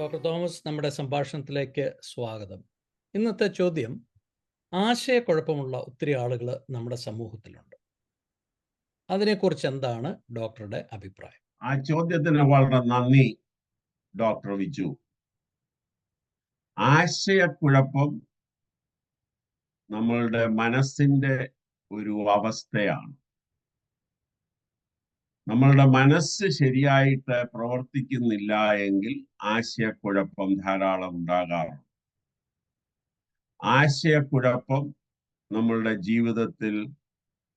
Doctor Thomas, നമ്മുടെ സംഭാഷണത്തിലേക്ക് സ്വാഗതം. ഇന്നത്തെ ചോദ്യം, ആശയക്കുഴപ്പമുള്ള ഒത്തിരി ആളുകൾ നമ്മുടെ സമൂഹത്തിലുണ്ട്. അതിനെക്കുറിച്ച് എന്താണ് ഡോക്ടറുടെ അഭിപ്രായം? ആ ചോദ്യത്തിന് വളരെ നന്ദി ഡോക്ടർ വിജു. ആശയക്കുഴപ്പം നമ്മളുടെ മനസ്സിന്റെ ഒരു അവസ്ഥയാണ്. നമ്മളുടെ മനസ്സ് ശരിയായിട്ട് പ്രവർത്തിക്കുന്നില്ല എങ്കിൽ ആശയക്കുഴപ്പം ധാരാളം ഉണ്ടാകാറുണ്ട്. ആശയക്കുഴപ്പം നമ്മളുടെ ജീവിതത്തിൽ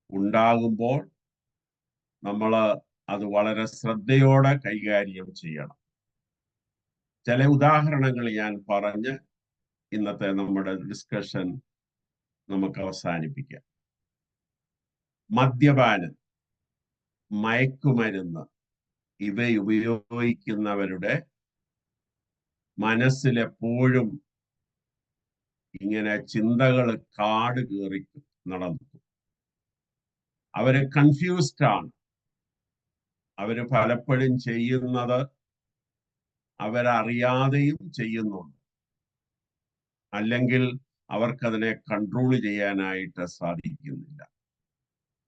ഉണ്ടാകുമ്പോൾ നമ്മൾ അത് വളരെ ശ്രദ്ധയോടെ കൈകാര്യം ചെയ്യണം. ചില ഉദാഹരണങ്ങൾ ഞാൻ പറഞ്ഞ് ഇന്നത്തെ നമ്മുടെ ഡിസ്കഷൻ നമുക്ക് അവസാനിപ്പിക്കാം. മദ്യപാനം, മയക്കുമരുന്ന് ഇവ ഉപയോഗിക്കുന്നവരുടെ മനസ്സിലെപ്പോഴും ഇങ്ങനെ ചിന്തകൾ കാട് കയറി നടന്നു. അവര് കൺഫ്യൂസ്ഡ് ആണ്. അവര് പലപ്പോഴും ചെയ്യുന്നത് അവരറിയാതെയും ചെയ്യുന്നുണ്ട്, അല്ലെങ്കിൽ അവർക്കതിനെ കൺട്രോൾ ചെയ്യാനായിട്ട് സാധിക്കുന്നില്ല.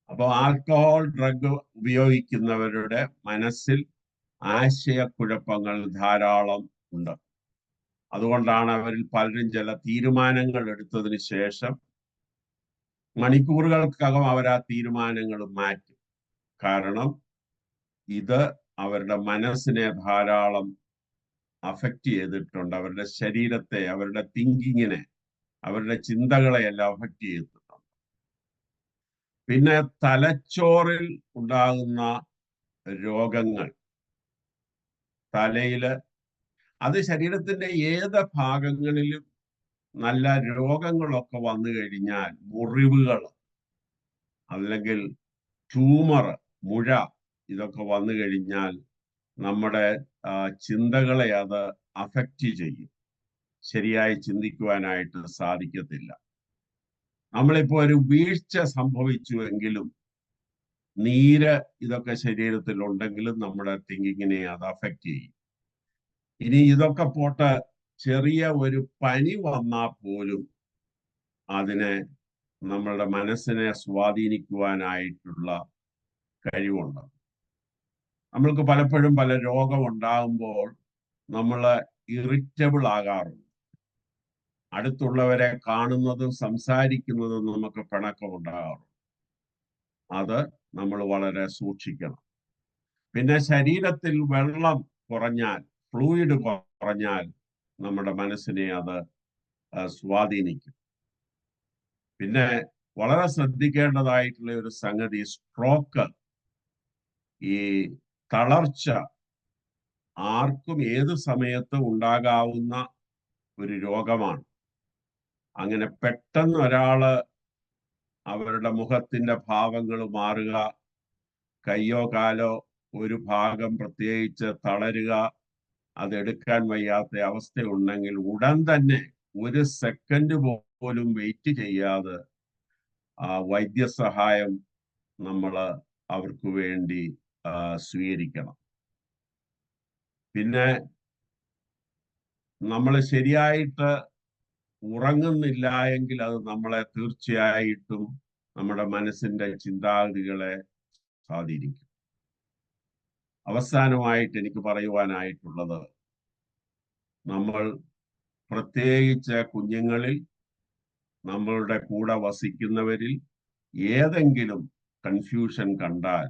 അപ്പോൾ ആൽക്കഹോൾ, ഡ്രഗ് ഉപയോഗിക്കുന്നവരുടെ മനസ്സിൽ ആശയക്കുഴപ്പങ്ങൾ ധാരാളം ഉണ്ട്. അതുകൊണ്ടാണ് അവരിൽ പലരും ചില തീരുമാനങ്ങൾ എടുത്തതിന് ശേഷം മണിക്കൂറുകൾക്കകം അവർ ആ തീരുമാനങ്ങൾ മാറ്റും. കാരണം ഇത് അവരുടെ മനസ്സിനെ ധാരാളം അഫക്റ്റ് ചെയ്തിട്ടുണ്ട്. അവരുടെ ശരീരത്തെ, അവരുടെ തിങ്കിങ്ങിനെ, അവരുടെ ചിന്തകളെ എല്ലാം അഫക്റ്റ് ചെയ്തിട്ടുണ്ട്. പിന്നെ തലച്ചോറിൽ ഉണ്ടാകുന്ന രോഗങ്ങൾ, തലയില്, അത് ശരീരത്തിന്റെ ഏത് ഭാഗങ്ങളിലും നല്ല രോഗങ്ങളൊക്കെ വന്നു കഴിഞ്ഞാൽ, മുറിവുകൾ അല്ലെങ്കിൽ ട്യൂമർ, മുഴ, ഇതൊക്കെ വന്നു കഴിഞ്ഞാൽ നമ്മുടെ ചിന്തകളെ അത് അഫക്റ്റ് ചെയ്യും. ശരിയായി ചിന്തിക്കുവാനായിട്ട് സാധിക്കത്തില്ല. നമ്മളിപ്പോ ഒരു വീഴ്ച സംഭവിച്ചുവെങ്കിലും, നീര് ഇതൊക്കെ ശരീരത്തിൽ ഉണ്ടെങ്കിലും നമ്മുടെ തിങ്കിങ്ങിനെ അത് അഫക്റ്റ് ചെയ്യും. ഇനി ഇതൊക്കെ പോട്ട് ചെറിയ ഒരു പനി വന്നാൽ പോലും അതിനെ നമ്മളുടെ മനസ്സിനെ സ്വാധീനിക്കുവാനായിട്ടുള്ള കഴിവുണ്ട്. നമ്മൾക്ക് പലപ്പോഴും പല രോഗം ഉണ്ടാകുമ്പോൾ നമ്മൾ ഇറിറ്റബിൾ ആകാറുണ്ട്. അടുത്തുള്ളവരെ കാണുന്നതും സംസാരിക്കുന്നതും നമുക്ക് പിണക്കമുണ്ടാകാറുണ്ട്. അത് നമ്മൾ വളരെ സൂക്ഷിക്കണം. പിന്നെ ശരീരത്തിൽ വെള്ളം കുറഞ്ഞാൽ, ഫ്ലൂയിഡ് കുറഞ്ഞാൽ നമ്മുടെ മനസ്സിനെ അത് സ്വാധീനിക്കും. പിന്നെ വളരെ ശ്രദ്ധിക്കേണ്ടതായിട്ടുള്ള ഒരു സംഗതി, സ്ട്രോക്ക്, ഈ തളർച്ച ആർക്കും ഏത് സമയത്തും ഉണ്ടാകാവുന്ന ഒരു രോഗമാണ്. അങ്ങനെ പെട്ടെന്ന് ഒരാള് അവരുടെ മുഖത്തിന്റെ ഭാവങ്ങൾ മാറുക, കയ്യോ കാലോ ഒരു ഭാഗം പ്രത്യേകിച്ച് തളരുക, അതെടുക്കാൻ വയ്യാത്ത അവസ്ഥയുണ്ടെങ്കിൽ ഉടൻ തന്നെ ഒരു സെക്കൻഡ് പോലും വെയിറ്റ് ചെയ്യാതെ വൈദ്യസഹായം നമ്മൾ അവർക്ക് വേണ്ടി സ്വീകരിക്കണം. പിന്നെ നമ്മൾ ശരിയായിട്ട് ഉറങ്ങുന്നില്ല എങ്കിൽ അത് നമ്മളെ തീർച്ചയായിട്ടും നമ്മുടെ മനസ്സിന്റെ ചിന്താഗതികളെ സ്വാധീനിക്കും. അവസാനമായിട്ട് എനിക്ക് പറയുവാനായിട്ടുള്ളത്, നമ്മൾ പ്രത്യേകിച്ച് കുഞ്ഞുങ്ങളിൽ, നമ്മളുടെ കൂടെ വസിക്കുന്നവരിൽ ഏതെങ്കിലും കൺഫ്യൂഷൻ കണ്ടാൽ,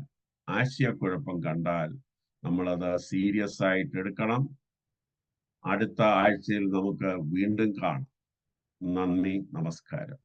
ആശയക്കുഴപ്പം കണ്ടാൽ, നമ്മളത് സീരിയസ് ആയിട്ട് എടുക്കണം. അടുത്ത ആഴ്ചയിൽ നമുക്ക് വീണ്ടും കാണാം. നന്ദി, നമസ്കാരം.